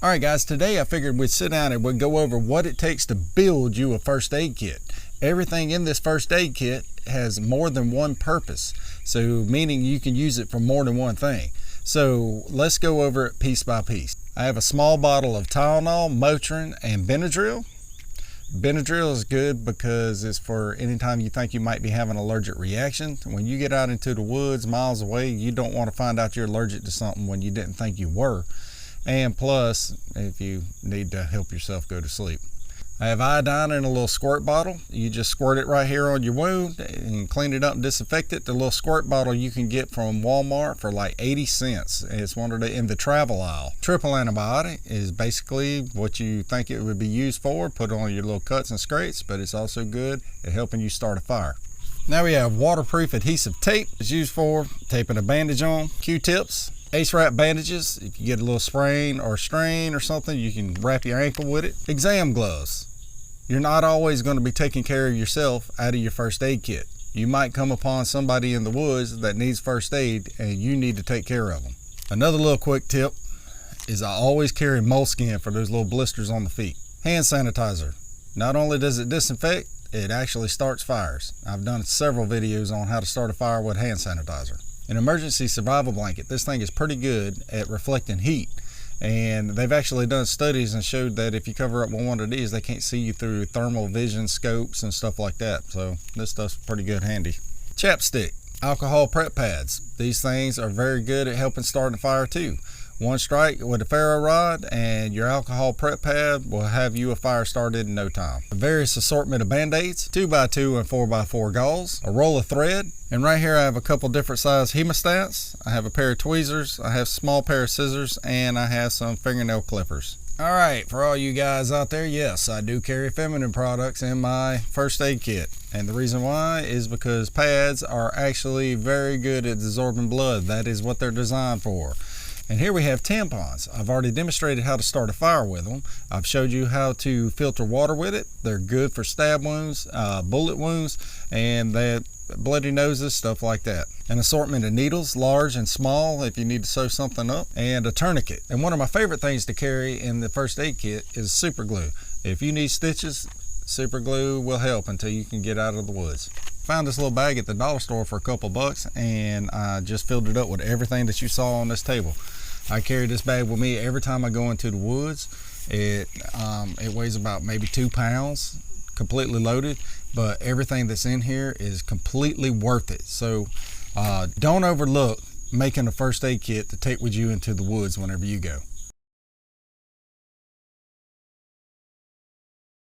All right, guys, today I figured we'd sit down and we'd go over what it takes to build you a first aid kit. Everything in this first aid kit has more than one purpose, so meaning you can use it for more than one thing. So let's go over it piece by piece. I have a small bottle of Tylenol, Motrin, and Benadryl. Benadryl is good because it's for anytime you think you might be having an allergic reaction. When you get out into the woods miles away, you don't want to find out you're allergic to something when you didn't think you were. And plus, if you need to help yourself go to sleep. I have iodine in a little squirt bottle. You just squirt it right here on your wound and clean it up and disinfect it. The little squirt bottle you can get from Walmart for like 80 cents. It's one of the in the travel aisle. Triple antibiotic is basically what you think it would be used for. Put it on your little cuts and scrapes, but it's also good at helping you start a fire. Now we have waterproof adhesive tape. It's used for taping a bandage on. Q-tips. Ace wrap bandages. If you get a little sprain or strain or something, you can wrap your ankle with it. Exam gloves. You're not always going to be taking care of yourself out of your first aid kit. You might come upon somebody in the woods that needs first aid and you need to take care of them. Another little quick tip is I always carry moleskin for those little blisters on the feet. Hand sanitizer. Not only does it disinfect, it actually starts fires. I've done several videos on how to start a fire with hand sanitizer. An emergency survival blanket. This thing is pretty good at reflecting heat. And they've actually done studies and showed that if you cover up with one of these, they can't see you through thermal vision scopes and stuff like that. So this stuff's pretty good handy. Chapstick. Alcohol prep pads. These things are very good at helping start a fire too. One strike with a ferro rod and your alcohol prep pad will have you a fire started in no time. A various assortment of band-aids, 2x2 and 4x4 gauze, a roll of thread, and right here I have a couple different size hemostats. I have a pair of tweezers, I have a small pair of scissors, and I have some fingernail clippers. All right, for all you guys out there, yes, I do carry feminine products in my first aid kit. And the reason why is because pads are actually very good at absorbing blood. That is what they're designed for. And here we have tampons. I've already demonstrated how to start a fire with them. I've showed you how to filter water with it. They're good for stab wounds, bullet wounds, and that bloody noses, stuff like that. An assortment of needles, large and small if you need to sew something up, and a tourniquet. And one of my favorite things to carry in the first aid kit is super glue. If you need stitches, super glue will help until you can get out of the woods. Found this little bag at the dollar store for a couple bucks, and I just filled it up with everything that you saw on this table. I carry this bag with me every time I go into the woods. It weighs about maybe 2 pounds, completely loaded, but everything that's in here is completely worth it. So don't overlook making a first aid kit to take with you into the woods whenever you go.